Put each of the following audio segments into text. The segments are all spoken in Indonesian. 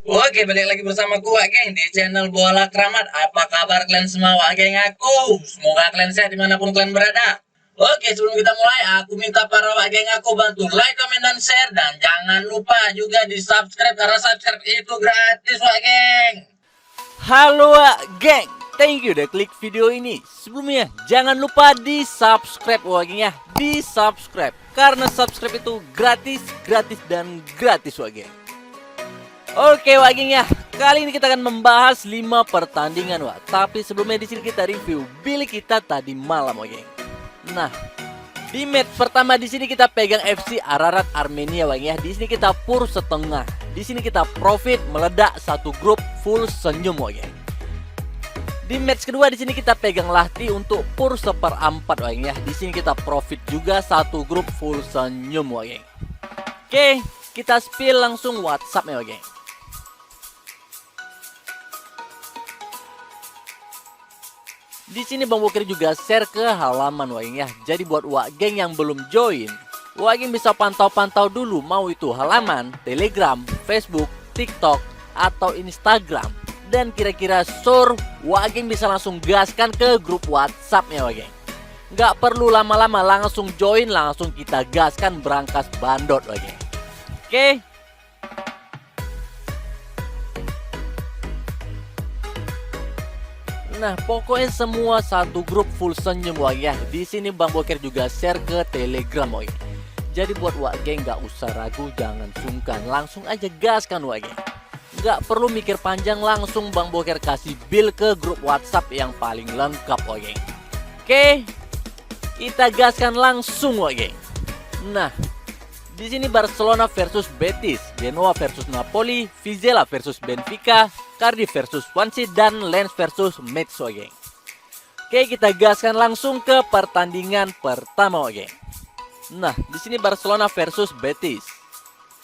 Oke, balik lagi bersama gua, geng, di channel Bola Keramat. Apa kabar kalian semua, wak, geng aku? Semoga kalian sehat dimanapun kalian berada. Oke, sebelum kita mulai, aku minta para wak geng aku bantu like, komen, dan share. Dan jangan lupa juga di subscribe, karena subscribe itu gratis, wak geng. Halo geng, thank you udah klik video ini. Sebelumnya jangan lupa di subscribe geng ya. Di subscribe karena subscribe itu gratis, dan gratis geng. Oke geng ya, kali ini kita akan membahas 5 pertandingan Tapi sebelumnya di sini kita review Billy kita tadi malam geng. Nah, di match pertama di sini kita pegang FC Ararat Armenia ya. Di sini kita pur setengah. Di sini kita profit meledak satu grup full senyum geng. Di match kedua di sini kita pegang Lahti untuk pur seperempat ya. Di sini kita profit juga satu grup full senyum geng. Oke, kita spill langsung WhatsApp geng. Di sini Bang Boker juga share ke halaman geng ya. Jadi buat geng yang belum join, geng bisa pantau-pantau dulu mau itu halaman, Telegram, Facebook, TikTok, atau Instagram. Dan kira-kira sore geng bisa langsung gaskan ke grup WhatsApp-nya geng. Nggak perlu lama-lama, langsung join, langsung kita gaskan berangkas bandot geng. Oke. Nah, pokoknya semua satu grup full senyum ya. Di sini Bang Boker juga share ke Telegram geng. Jadi buat geng nggak usah ragu, jangan sungkan, langsung aja gaskan geng. Nggak perlu mikir panjang, langsung Bang Boker kasih bill ke grup WhatsApp yang paling lengkap geng. Oke, kita gaskan langsung geng. Nah, di sini Barcelona versus Betis, Genoa versus Napoli, Vizela versus Benfica, Cardiff versus Swansea, dan Lens versus Metz geng. Oke, kita gaskan langsung ke pertandingan pertama geng. Nah, di sini Barcelona versus Betis.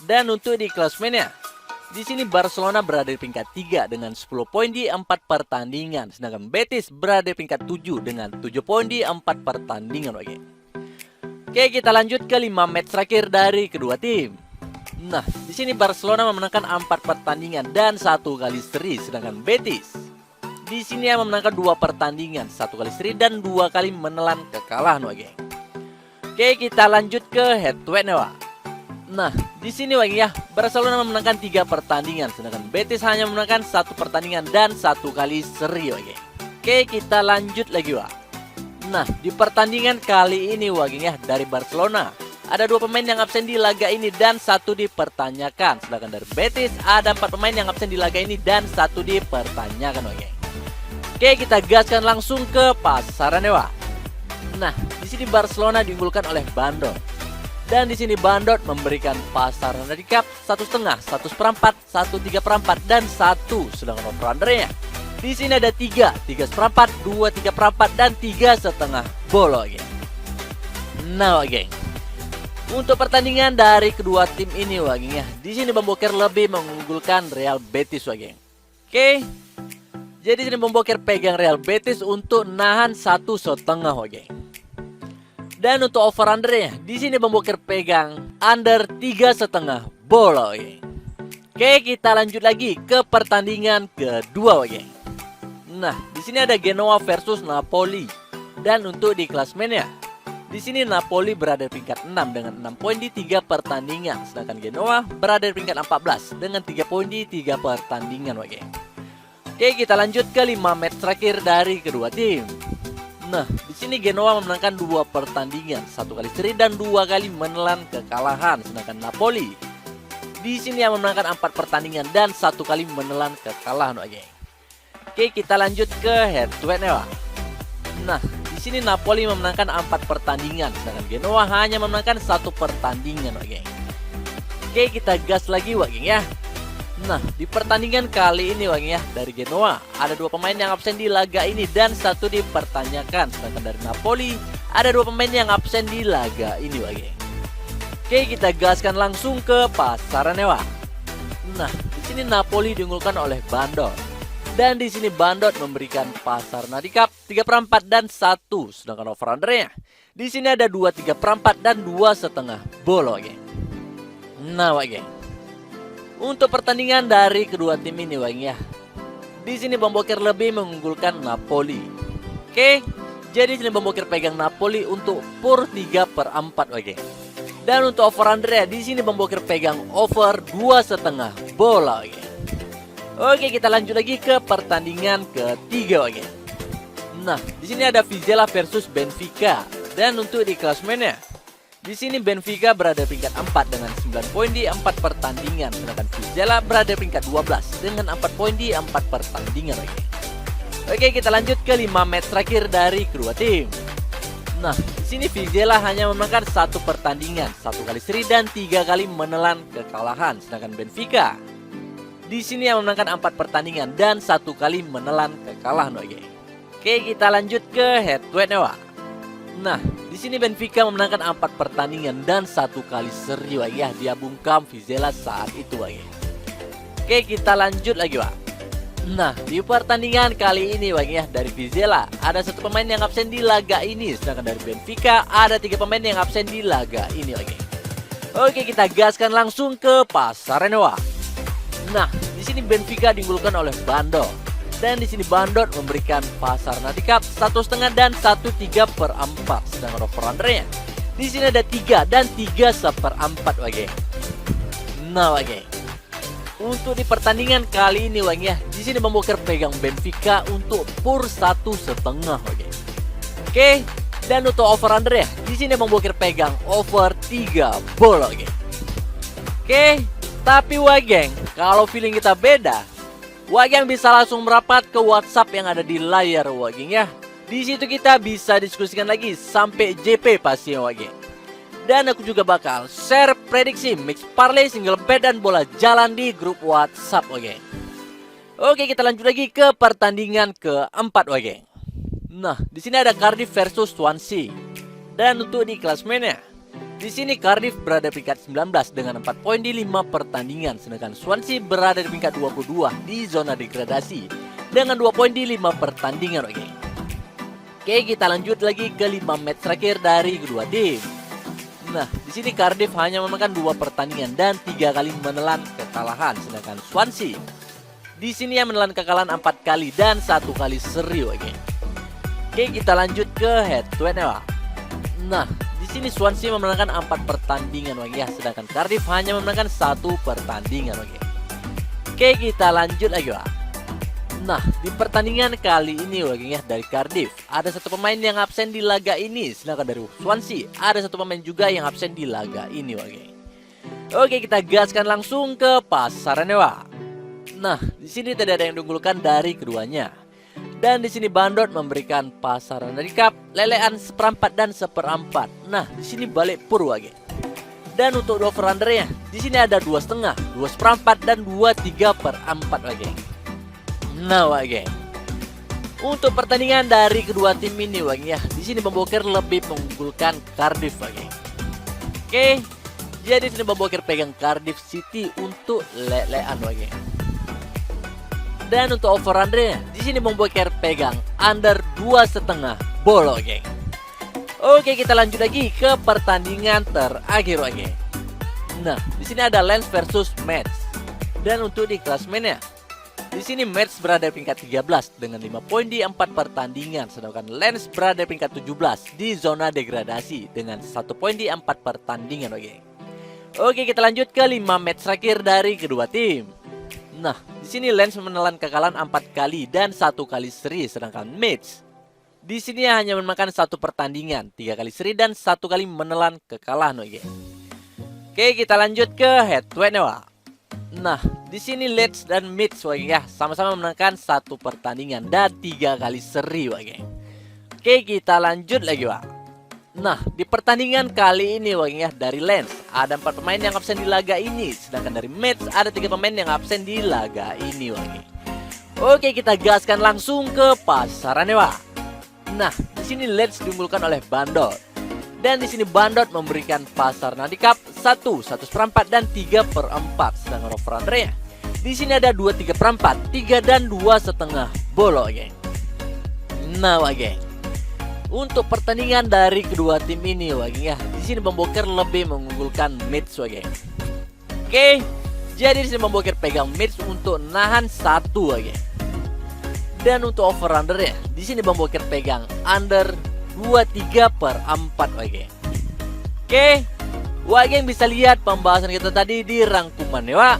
Dan untuk di klasemennya, di sini Barcelona berada di peringkat 3 dengan 10 poin di 4 pertandingan, sedangkan Betis berada di peringkat 7 dengan 7 poin di 4 pertandingan geng. Oke, kita lanjut ke 5 match terakhir dari kedua tim. Nah, di sini Barcelona memenangkan 4 pertandingan dan 1 kali seri, sedangkan Betis di sini yang memenangkan 2 pertandingan, 1 kali seri dan 2 kali menelan kekalahan geng. Oke, kita lanjut ke head to head nih Nah, di sini ya, Barcelona memenangkan 3 pertandingan, sedangkan Betis hanya memenangkan 1 pertandingan dan 1 kali seri geng. Oke, kita lanjut lagi Nah, di pertandingan kali ini geng ya, dari Barcelona ada 2 pemain yang absen di laga ini dan 1 dipertanyakan. Sedangkan dari Betis ada 4 pemain yang absen di laga ini dan 1 dipertanyakan geng. Oke, kita gaskan langsung ke pasaran Nah, di sini Barcelona diunggulkan oleh Bandot. Dan di sini Bandot memberikan pasaran handicap 1,5, 1/4, 1/3/4, dan 1. Sedangkan over-undernya di sini ada 3, 3/4, 2, 3/4, dan 3,5 bolo geng. Nah geng, untuk pertandingan dari kedua tim ini geng ya, di sini Bang Boker lebih mengunggulkan Real Betis geng. Oke, jadi sini Bang Boker pegang Real Betis untuk nahan 1,5 geng. Dan untuk over undernya, di sini Bang Boker pegang under 3,5 bolo geng. Oke, kita lanjut lagi ke pertandingan kedua geng. Nah, di sini ada Genoa versus Napoli. Dan untuk di klasemennya, di sini Napoli berada di peringkat 6 dengan 6 poin di 3 pertandingan, sedangkan Genoa berada di peringkat 14 dengan 3 poin di 3 pertandingan geng. Oke, kita lanjut ke 5 match terakhir dari kedua tim. Nah, di sini Genoa memenangkan 2 pertandingan, 1 kali seri dan 2 kali menelan kekalahan, sedangkan Napoli di sini yang memenangkan 4 pertandingan dan 1 kali menelan kekalahan geng. Oke, kita lanjut ke head to head Nah, di sini Napoli memenangkan 4 pertandingan, sedangkan Genoa hanya memenangkan 1 pertandingan geng. Oke, kita gas lagi geng ya. Nah, di pertandingan kali ini geng ya, dari Genoa ada 2 pemain yang absen di laga ini dan 1 dipertanyakan, sedangkan dari Napoli ada 2 pemain yang absen di laga ini geng. Oke, kita gaskan langsung ke pasaran Nah, di sini Napoli diunggulkan oleh Bandot. Dan di sini Bandot memberikan pasar handicap 3/4 dan 1. Sedangkan over undernya di sini ada 2 3/4 dan 2,5 bolo geng. Nah geng, Untuk pertandingan dari kedua tim ini Wang ya, di sini Bang Boker lebih mengunggulkan Napoli. Oke, jadi sini Bang Boker pegang Napoli untuk pur 3/4 Wang. Dan untuk over Andrea di sini Bang Boker pegang over 2,5 bola Wang. Oke, kita lanjut lagi ke pertandingan ketiga Wang. Nah, di sini ada Vizela versus Benfica. Dan untuk di klasemennya, di sini Benfica berada peringkat 4 dengan 9 poin di 4 pertandingan, sedangkan Vizela berada peringkat 12 dengan 4 poin di 4 pertandingan. Oke, kita lanjut ke 5 match terakhir dari kedua tim. Nah, di sini Vizela hanya memenangkan 1 pertandingan, 1 kali seri dan 3 kali menelan kekalahan, sedangkan Benfica di sini yang memenangkan 4 pertandingan dan 1 kali menelan kekalahan. Oke, kita lanjut ke head to head Wak. Nah, di sini Benfica memenangkan 4 pertandingan dan 1 kali seri Wak ya. Dia bungkam Vizela saat itu Wak ya. Oke, kita lanjut lagi Wak. Nah, di pertandingan kali ini Wak ya, dari Vizela ada 1 pemain yang absen di laga ini, sedangkan dari Benfica ada 3 pemain yang absen di laga ini Wak ya. Oke, kita gaskan langsung ke pasaran Wak. Nah, di sini Benfica diunggulkan oleh Bandot. Dan di sini Bandot memberikan pasar handicap 1,5 dan 1,3/4, sedangkan over undernya di sini ada 3 dan 3,4 Wak. Nah Wak, untuk di pertandingan kali ini Wak ya, di sini Bang Boker pegang Benfica untuk pur 1,5 Wak. Oke, dan untuk over under ya, di sini Bang Boker pegang over 3 bola Wak. Oke, tapi Wak, kalau feeling kita beda, Wak bisa langsung merapat ke WhatsApp yang ada di layar Wak ya. Di situ kita bisa diskusikan lagi sampai JP pastinya Wak. Dan aku juga bakal share prediksi mix parlay, single bet dan bola jalan di grup WhatsApp Wak. Oke, kita lanjut lagi ke pertandingan keempat Wak. Nah, di sini ada Cardiff versus Swansea. Dan untuk di klasemennya, di sini Cardiff berada peringkat 19 dengan 4 poin di 5 pertandingan, sedangkan Swansea berada di peringkat 22 di zona degradasi dengan 2 poin di 5 pertandingan. Oke, kita lanjut lagi ke 5 match terakhir dari kedua tim. Nah, di sini Cardiff hanya memenangkan 2 pertandingan dan 3 kali menelan kekalahan, sedangkan Swansea di sini yang menelan kekalahan 4 kali dan 1 kali seri. Oke, kita lanjut ke head to head Wak. Nah, di sini Swansea memenangkan 4 pertandingan Wak ya, sedangkan Cardiff hanya memenangkan 1 pertandingan Wak. Oke, kita lanjut lagi Wak. Nah, di pertandingan kali ini Wak ya, dari Cardiff ada 1 pemain yang absen di laga ini, sedangkan dari Swansea ada 1 pemain juga yang absen di laga ini Wak. Oke, kita gaskan langsung ke pasarannya Wak. Nah, di sini tidak ada yang diunggulkan dari keduanya. Dan di sini Bandot memberikan pasaran handicap lelean 1/4 dan 1/4. Nah, di sini balik pur Wak. Dan untuk over undernya, di sini ada 2,5, 2,4 dan 2,3/4 Wak. Nah Wak, untuk pertandingan dari kedua tim ini Wak ya, di sini Bang Boker lebih mengunggulkan Cardiff Wak. Oke, jadi sini Bang Boker pegang Cardiff City untuk lelean Wak. Dan untuk over undernya, di sini Bang Boker pegang under 2,5 bola Wak. Oke, kita lanjut lagi ke pertandingan terakhir Wak. Nah, di sini ada Lens versus Metz. Dan untuk di klasemennya, di sini Metz berada peringkat 13 dengan 5 poin di 4 pertandingan, sedangkan Lens berada peringkat 17 di zona degradasi dengan 1 poin di 4 pertandingan Wak. Oke, kita lanjut ke 5 match terakhir dari kedua tim. Nah, di sini Lens menelan kekalahan 4 kali dan 1 kali seri, sedangkan Metz di sini hanya memenangkan 1 pertandingan, 3 kali seri dan 1 kali menelan kekalahan Wak. Oke, kita lanjut ke head to head Wak. Nah, di sini Leeds dan Metz Wak ya, sama-sama memenangkan 1 pertandingan dan 3 kali seri Wak. Oke, kita lanjut lagi Wak. Nah, di pertandingan kali ini Wak ya, dari Lens ada 4 pemain yang absen di laga ini, sedangkan dari Metz ada 3 pemain yang absen di laga ini Wak. Oke, kita gaskan langsung ke pasarannya Wak. Nah, di sini Lens diunggulkan oleh Bandot. Dan di sini Bandot memberikan pasar handicap 1, 1/4 dan 3/4, sedangkan over undernya di sini ada 2,3/4, 3 dan 2,5 bola Wak. Nah Wak, untuk pertandingan dari kedua tim ini Wak ya, di sini Bang Boker lebih mengunggulkan Metz Wak. Oke, Jadi di sini Bang Boker pegang match untuk nahan 1 geng. Dan untuk over undernya, di sini Bang Boker pegang under 23/4 geng. Oke, wak geng bisa lihat pembahasan kita tadi di rangkuman ya wak.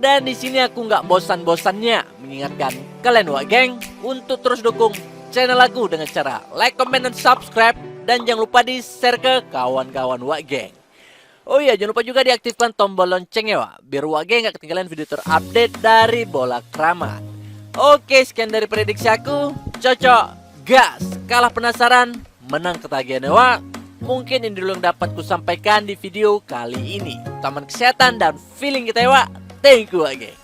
Dan di sini aku nggak bosan-bosannya mengingatkan kalian wak geng untuk terus dukung channel aku dengan cara like, comment, dan subscribe. Dan jangan lupa di share ke kawan-kawan wak geng. Oh iya, jangan lupa juga diaktifkan tombol loncengnya wak, biar wak geng gak ketinggalan video terupdate dari Bola Kramat. Oke, sekian dari prediksi aku. Cocok, gas, kalah penasaran, menang ketagihan wak. Mungkin ini dulu yang dapat ku sampaikan di video kali ini. Taman kesehatan dan feeling kita ya wak. Thank you wak geng.